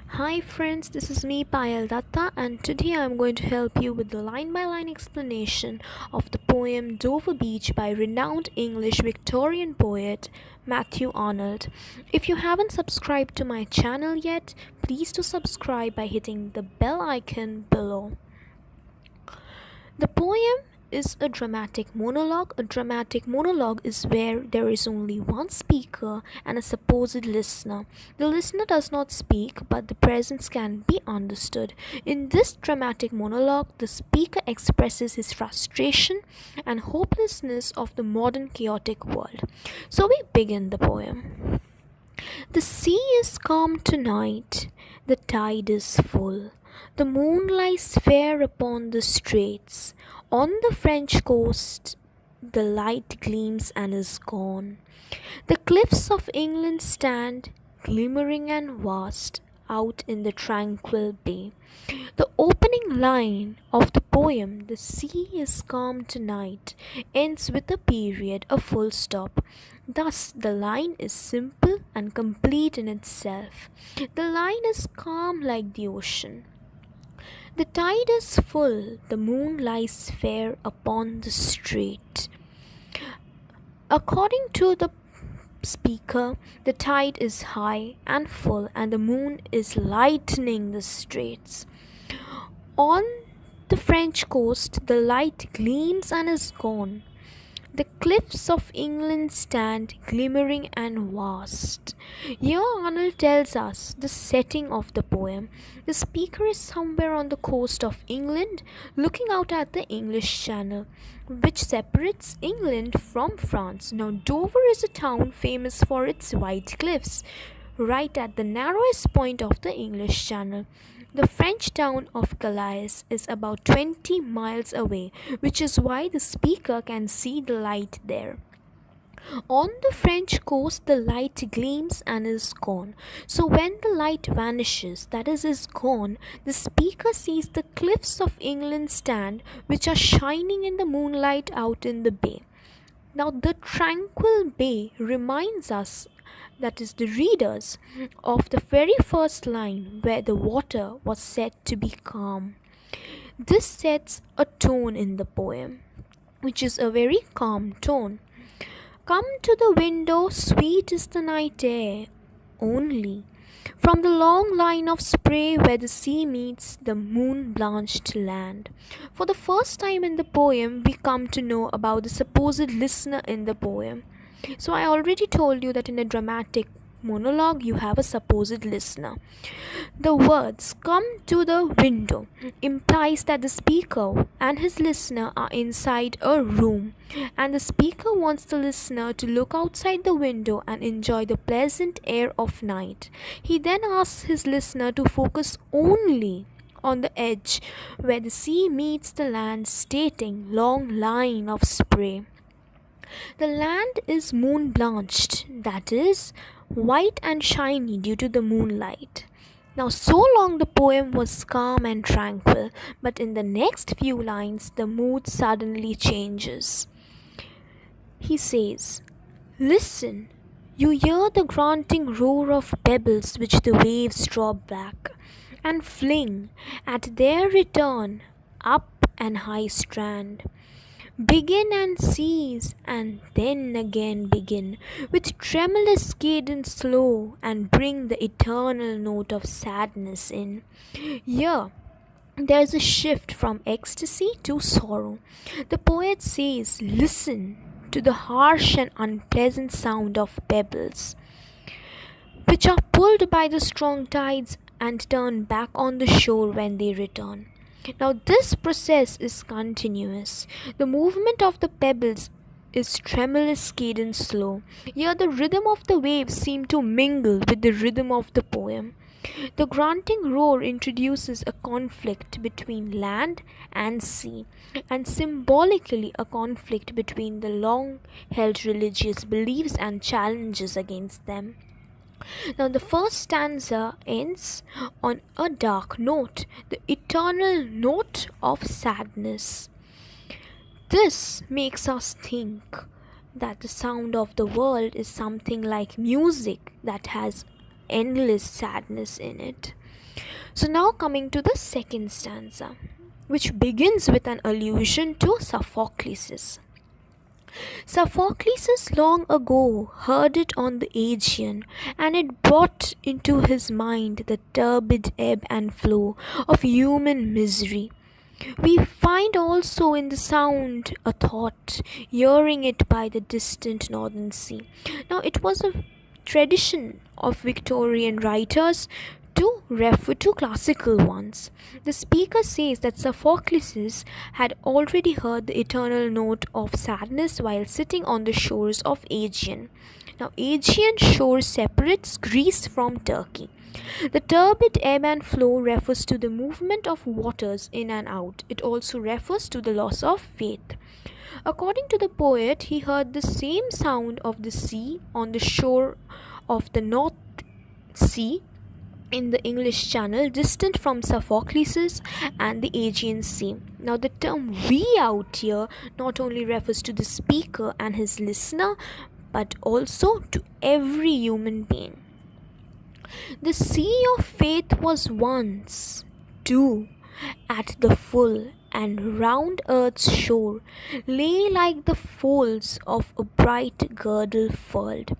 Hi friends, this is me Payal Dutta, and today I am going to help you with the line by line explanation of the poem Dover Beach by renowned English Victorian poet Matthew Arnold. If you haven't subscribed to my channel yet, please do subscribe by hitting the bell icon below. The poem is a dramatic monologue. A dramatic monologue is where there is only one speaker and a supposed listener. The listener does not speak, but the presence can be understood. In this dramatic monologue, the speaker expresses his frustration and hopelessness of the modern chaotic world. So we begin the poem. The sea is calm tonight, the tide is full. The moon lies fair upon the straits. On the French coast, the light gleams and is gone. The cliffs of England stand, glimmering and vast, out in the tranquil bay. The opening line of the poem, The Sea is Calm Tonight, ends with a period, a full stop. Thus, the line is simple and complete in itself. The line is calm like the ocean. The tide is full, the moon lies fair upon the strait. According to the speaker, the tide is high and full, and the moon is lightening the straits. On the French coast, the light gleams and is gone. The cliffs of England stand glimmering and vast. Here Arnold tells us the setting of the poem. The speaker is somewhere on the coast of England, looking out at the English Channel, which separates England from France. Now, Dover is a town famous for its white cliffs, right at the narrowest point of the English Channel. The French town of Calais is about 20 miles away, which is why the speaker can see the light there. On the French coast, the light gleams and is gone. So, when the light vanishes, that is gone, the speaker sees the cliffs of England stand, which are shining in the moonlight out in the bay. Now, the tranquil bay reminds us, that is, the readers, of the very first line where the water was said to be calm. This sets a tone in the poem, which is a very calm tone. Come to the window, sweet is the night air, only. From the long line of spray where the sea meets the moon-blanched land. For the first time in the poem, we come to know about the supposed listener in the poem. So I already told you that in a dramatic monologue, you have a supposed listener. The words come to the window implies that the speaker and his listener are inside a room, and the speaker wants the listener to look outside the window and enjoy the pleasant air of night. He then asks his listener to focus only on the edge where the sea meets the land, stating long line of spray. The land is moon blanched, that is, white and shiny due to the moonlight. Now, so long the poem was calm and tranquil, but in the next few lines, the mood suddenly changes. He says, Listen, you hear the grunting roar of pebbles which the waves draw back and fling at their return up an high strand. Begin and cease, and then again begin, with tremulous cadence slow, and bring the eternal note of sadness in. Here, there's a shift from ecstasy to sorrow. The poet says, Listen to the harsh and unpleasant sound of pebbles, which are pulled by the strong tides and turn back on the shore when they return. Now, this process is continuous. The movement of the pebbles is tremulous cadence slow. Here, the rhythm of the waves seem to mingle with the rhythm of the poem. The grunting roar introduces a conflict between land and sea, and symbolically a conflict between the long held religious beliefs and challenges against them. Now, the first stanza ends on a dark note, the eternal note of sadness. This makes us think that the sound of the world is something like music that has endless sadness in it. So now coming to the second stanza, which begins with an allusion to Sophocles. Sophocles long ago heard it on the Aegean, and it brought into his mind the turbid ebb and flow of human misery. We find also in the sound a thought, hearing it by the distant northern sea. Now, it was a tradition of Victorian writers to refer to classical ones. The speaker says that Sophocles had already heard the eternal note of sadness while sitting on the shores of Aegean. Now, Aegean shore separates Greece from Turkey. The turbid ebb and flow refers to the movement of waters in and out. It also refers to the loss of faith. According to the poet, he heard the same sound of the sea on the shore of the North Sea in the English Channel, distant from Sophocles and the Aegean Sea. Now, the term we out here not only refers to the speaker and his listener, but also to every human being. The sea of faith was once, too, at the full, and round earth's shore lay like the folds of a bright girdle furled.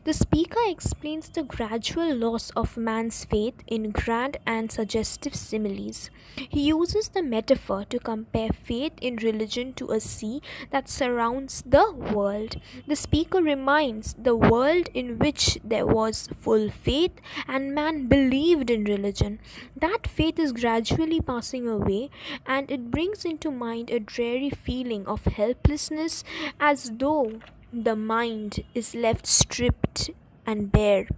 The speaker explains the gradual loss of man's faith in grand and suggestive similes. He uses the metaphor to compare faith in religion to a sea that surrounds the world. The speaker reminds the world in which there was full faith and man believed in religion. That faith is gradually passing away, and it brings into mind a dreary feeling of helplessness, as though the mind is left stripped and bare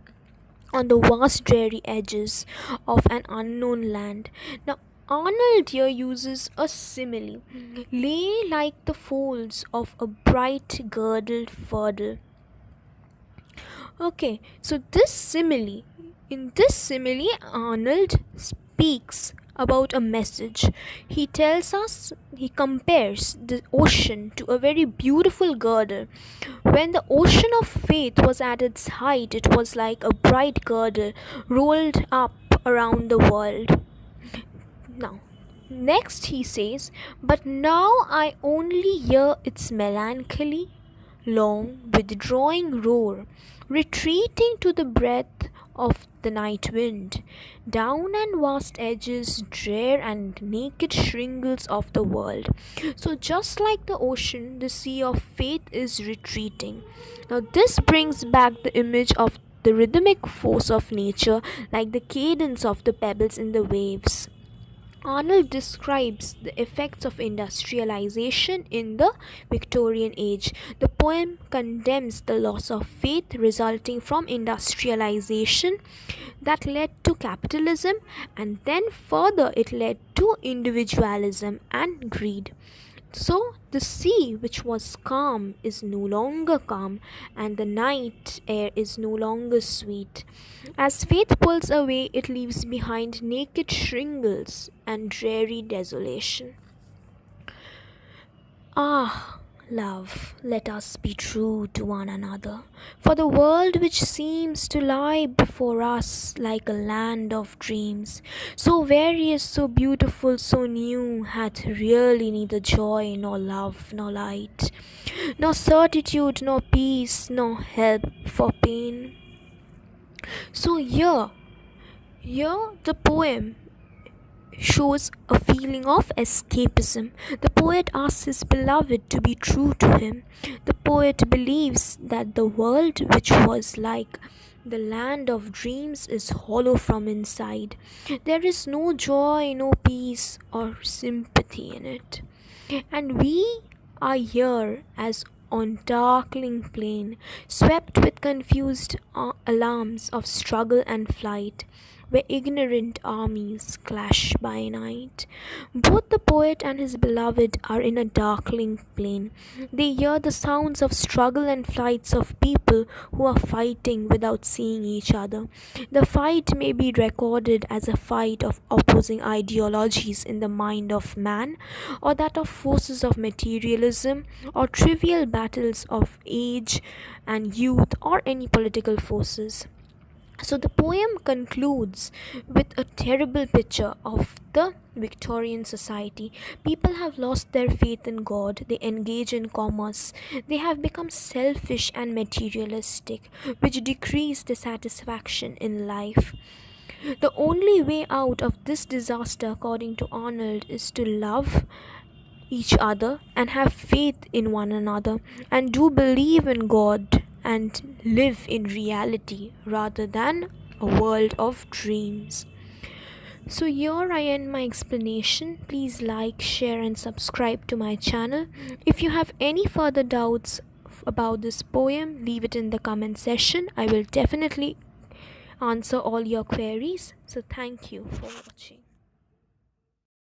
on the vast dreary edges of an unknown land. Now, Arnold here uses a simile, lay like the folds of a bright girdled furl. Okay, so in this simile, Arnold speaks about a message. He tells us, he compares the ocean to a very beautiful girdle. When the ocean of faith was at its height, it was like a bright girdle rolled up around the world. Now, next he says, but now I only hear its melancholy, long withdrawing roar, retreating to the breath of the night wind, down and vast edges, drear and naked shingles of the world. So, just like the ocean, the sea of faith is retreating. Now, this brings back the image of the rhythmic force of nature, like the cadence of the pebbles in the waves. Arnold describes the effects of industrialization in the Victorian age. The poem condemns the loss of faith resulting from industrialization that led to capitalism, and then further it led to individualism and greed. So, the sea, which was calm, is no longer calm, and the night air is no longer sweet. As faith pulls away, it leaves behind naked shingles and dreary desolation. Ah, love, let us be true to one another, for the world which seems to lie before us like a land of dreams, so various, so beautiful, so new, hath really neither joy nor love nor light, nor certitude nor peace nor help for pain. So here the poem shows a feeling of escapism. The poet asks his beloved to be true to him. The poet believes that the world, which was like the land of dreams, is hollow from inside. There is no joy, no peace, or sympathy in it. And we are here as on darkling plain, swept with confused alarms of struggle and flight, where ignorant armies clash by night. Both the poet and his beloved are in a darkling plain. They hear the sounds of struggle and flights of people who are fighting without seeing each other. The fight may be recorded as a fight of opposing ideologies in the mind of man, or that of forces of materialism, or trivial battles of age and youth, or any political forces. So the poem concludes with a terrible picture of the Victorian society. People have lost their faith in God, they engage in commerce, they have become selfish and materialistic, which decrease the satisfaction in life. The only way out of this disaster, according to Arnold, is to love each other and have faith in one another and do believe in God and live in reality rather than a world of dreams. So, here I end my explanation. Please like, share, and subscribe to my channel. If you have any further doubts about this poem, leave it in the comment section. I will definitely answer all your queries. So, thank you for watching.